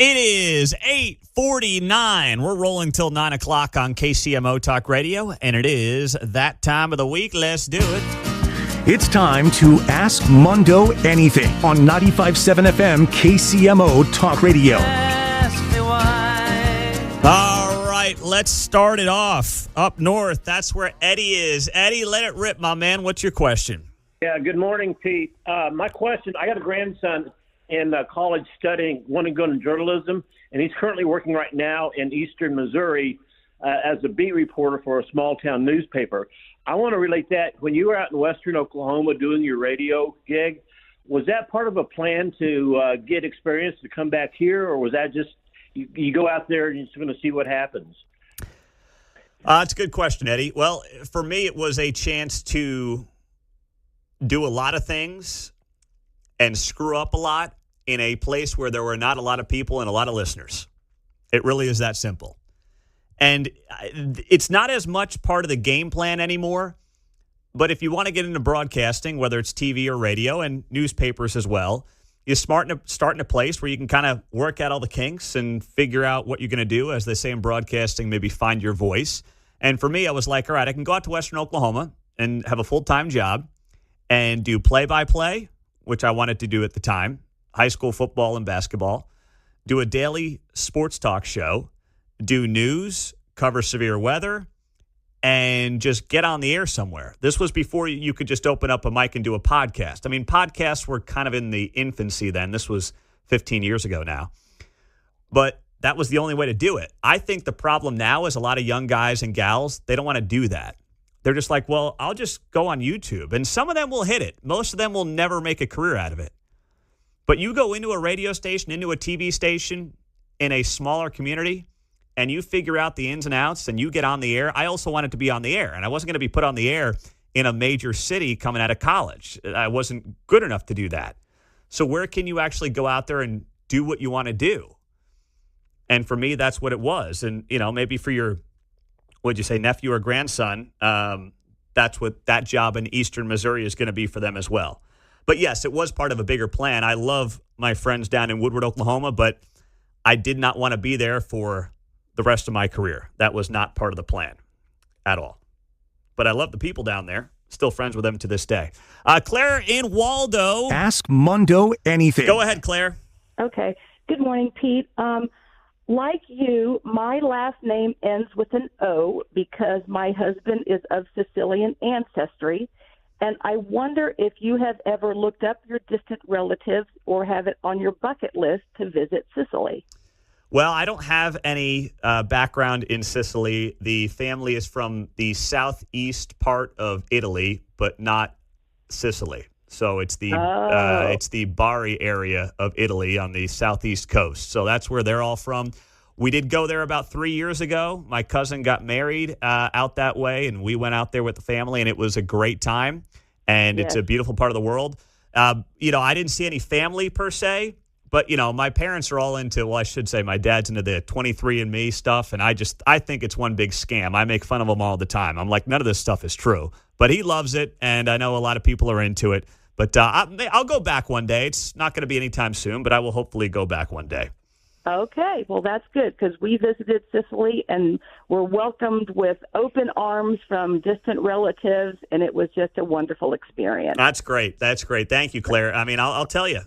It is 8:49. We're rolling till 9 o'clock on KCMO Talk Radio, and it is that time of the week. Let's do it. It's time to Ask Mundo Anything on 95.7 FM KCMO Talk Radio. All right, let's start it off. Up north, that's where Eddie is. Eddie, let it rip, my man. What's your question? Yeah, good morning, Pete. My question, I got a grandson in college studying, wanting to go into journalism, and he's currently working right now in eastern Missouri as a beat reporter for a small-town newspaper. I want to relate that. When you were out in western Oklahoma doing your radio gig, was that part of a plan to get experience to come back here, or was that just you go out there and you're just going to see what happens? It's a good question, Eddie. Well, for me, it was a chance to do a lot of things and screw up a lot in a place where there were not a lot of people and a lot of listeners. It really is that simple. And it's not as much part of the game plan anymore, but if you want to get into broadcasting, whether it's TV or radio and newspapers as well, you start in a place where you can kind of work out all the kinks and figure out what you're going to do, as they say in broadcasting, maybe find your voice. And for me, I was like, all right, I can go out to western Oklahoma and have a full-time job and do play-by-play, which I wanted to do at the time, high school football and basketball, do a daily sports talk show, do news, cover severe weather, and just get on the air somewhere. This was before you could just open up a mic and do a podcast. I mean, podcasts were kind of in the infancy then. This was 15 years ago now. But that was the only way to do it. I think the problem now is a lot of young guys and gals, they don't want to do that. They're just like, well, I'll just go on YouTube. And some of them will hit it. Most of them will never make a career out of it. But you go into a radio station, into a TV station in a smaller community, and you figure out the ins and outs, and you get on the air. I also wanted to be on the air, and I wasn't going to be put on the air in a major city coming out of college. I wasn't good enough to do that. So where can you actually go out there and do what you want to do? And for me, that's what it was. And, you know, maybe for your, what'd you say, nephew or grandson, that's what that job in eastern Missouri is going to be for them as well. But yes, it was part of a bigger plan. I love my friends down in Woodward, Oklahoma, but I did not want to be there for the rest of my career. That was not part of the plan at all. But I love the people down there. Still friends with them to this day. Claire in Waldo. Ask Mundo Anything. Go ahead, Claire. Okay. Good morning, Pete. Like you, my last name ends with an O because my husband is of Sicilian ancestry. And I wonder if you have ever looked up your distant relatives or have it on your bucket list to visit Sicily. Well, I don't have any background in Sicily. The family is from the southeast part of Italy, but not Sicily. So it's the Bari area of Italy on the southeast coast. So that's where they're all from. We did go there about 3 years ago. My cousin got married out that way, and we went out there with the family, and it was a great time. And It's a beautiful part of the world. I didn't see any family per se. But, my parents are all into, well, I should say my dad's into the 23andMe stuff, and I think it's one big scam. I make fun of him all the time. I'm like, none of this stuff is true. But he loves it, and I know a lot of people are into it. But I'll go back one day. It's not going to be anytime soon, but I will hopefully go back one day. Okay, well, that's good because we visited Sicily and were welcomed with open arms from distant relatives, and it was just a wonderful experience. That's great. Thank you, Claire. I mean, I'll tell you.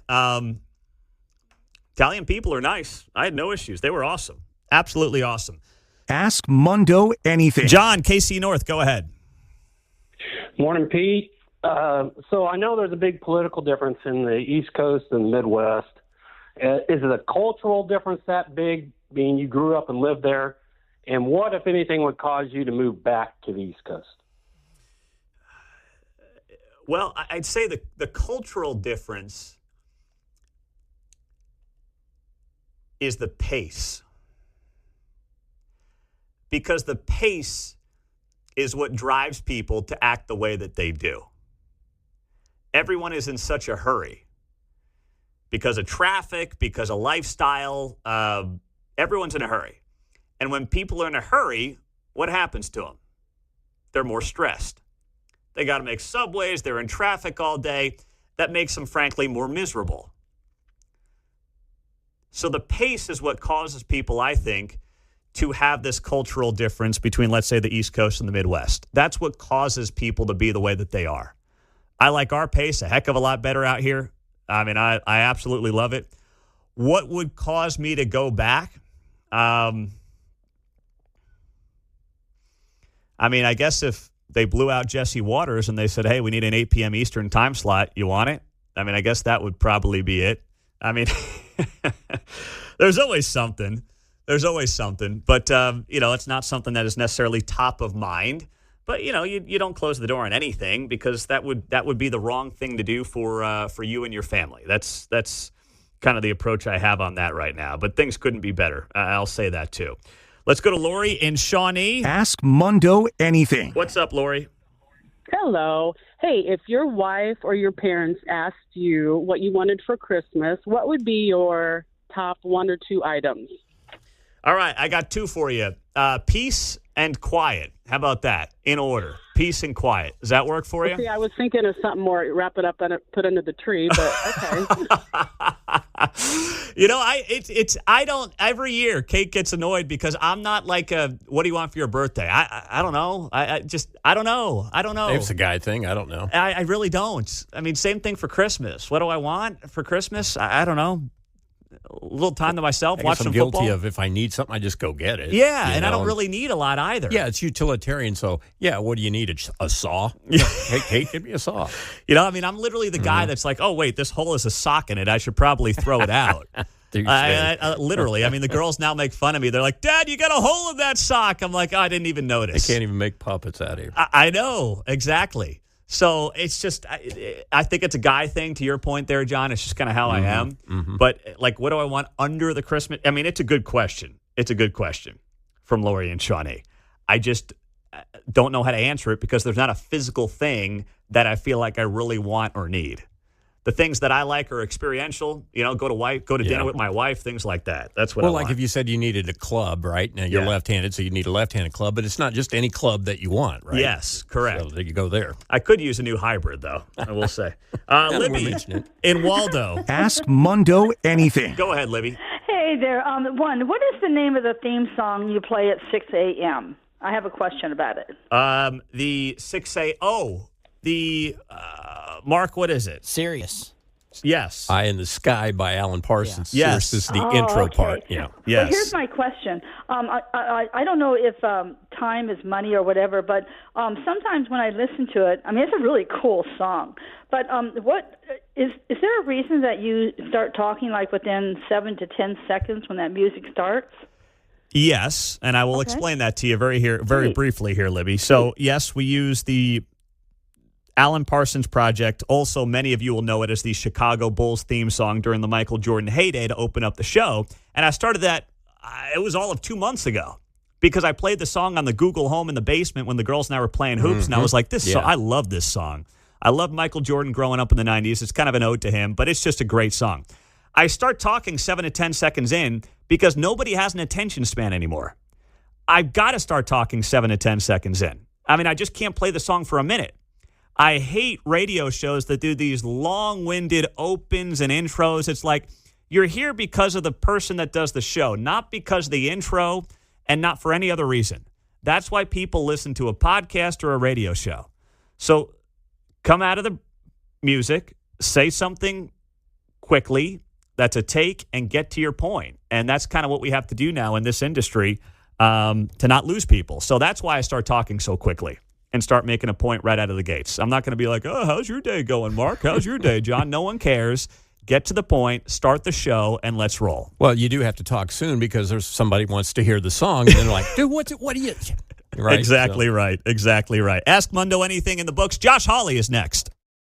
Italian people are nice. I had no issues. They were awesome. Absolutely awesome. Ask Mundo Anything. John, KC North, go ahead. Morning, Pete. So I know there's a big political difference in the East Coast and the Midwest. Is it a cultural difference that big, being you grew up and lived there? And what, if anything, would cause you to move back to the East Coast? Well, I'd say the cultural difference is the pace. Because the pace is what drives people to act the way that they do. Everyone is in such a hurry because of traffic, because of lifestyle. Everyone's in a hurry. And when people are in a hurry, what happens to them? They're more stressed. They got to make subways. They're in traffic all day. That makes them, frankly, more miserable. So the pace is what causes people, I think, to have this cultural difference between, let's say, the East Coast and the Midwest. That's what causes people to be the way that they are. I like our pace a heck of a lot better out here. I mean, I absolutely love it. What would cause me to go back? I mean, I guess if they blew out Jesse Waters and they said, hey, we need an 8 p.m. Eastern time slot, you want it? I mean, I guess that would probably be it. I mean, there's always something. There's always something. But, it's not something that is necessarily top of mind. But, you don't close the door on anything because that would be the wrong thing to do for you and your family. That's kind of the approach I have on that right now. But things couldn't be better. I'll say that, too. Let's go to Lori in Shawnee. Ask Mundo anything. What's up, Lori? Hello. Hey, if your wife or your parents asked you what you wanted for Christmas, what would be your top 1 or 2 items? All right, I got 2 for you. Peace and quiet. How about that? In order. Peace and quiet. Does that work for you? See, I was thinking of something more, wrap it up and put under the tree, but okay. I don't, every year Kate gets annoyed because I'm not like what do you want for your birthday? I don't know. I don't know. It's a guy thing. I don't know. I really don't. I mean, same thing for Christmas. What do I want for Christmas? I don't know. A little time to myself, watch some football. I'm guilty of if I need something, I just go get it. Yeah, and I don't really need a lot either. Yeah, it's utilitarian. So, what do you need? A saw? Hey, Kate, give me a saw. I'm literally the guy that's like, oh, wait, this hole has a sock in it. I should probably throw it out. Literally. I mean, the girls now make fun of me. They're like, Dad, you got a hole in that sock. I'm like, oh, I didn't even notice. They can't even make puppets out here. I know, exactly. So it's just, I think it's a guy thing. To your point there, John, it's just kind of how I am. Mm-hmm. But like, what do I want under the Christmas? I mean, it's a good question. It's a good question from Lori and Shawnee. I just don't know how to answer it because there's not a physical thing that I feel like I really want or need. The things that I like are experiential. Go to dinner with my wife, things like that. That's what I want. Well, like if you said you needed a club, right? Now you're left-handed, so you need a left-handed club, but it's not just any club that you want, right? Yes, correct. So you go there. I could use a new hybrid, though, I will say. Libby in Waldo. Ask Mundo anything. Go ahead, Libby. Hey there. What is the name of the theme song you play at 6 a.m.? I have a question about it. The 6 Mark, what is it? Serious. Yes. Eye in the Sky by Alan Parsons. Yeah. Yes. This is the intro part. Yeah. Yes. But here's my question. I don't know if time is money or whatever, but sometimes when I listen to it, I mean, it's a really cool song. But what is there a reason that you start talking like within 7 to 10 seconds when that music starts? Yes, and I will explain that to you very briefly here, Libby. So, yes, we use the Alan Parsons Project. Also, many of you will know it as the Chicago Bulls theme song during the Michael Jordan heyday to open up the show. And I started that, it was all of 2 months ago, because I played the song on the Google Home in the basement when the girls and I were playing hoops, and I was like, I love this song. I love Michael Jordan growing up in the 90s. It's kind of an ode to him, but it's just a great song. I start talking 7 to 10 seconds in because nobody has an attention span anymore. I've got to start talking 7 to 10 seconds in. I mean, I just can't play the song for a minute. I hate radio shows that do these long-winded opens and intros. It's like you're here because of the person that does the show, not because of the intro and not for any other reason. That's why people listen to a podcast or a radio show. So come out of the music, say something quickly that's a take, and get to your point. And that's kind of what we have to do now in this industry to not lose people. So that's why I start talking so quickly and start making a point right out of the gates. I'm not going to be like, oh, how's your day going, Mark? How's your day, John? No one cares. Get to the point, start the show, and let's roll. Well, you do have to talk soon because there's somebody wants to hear the song, and they're like, dude, what do you... Right? Exactly right. Ask Mundo anything in the books. Josh Hawley is next.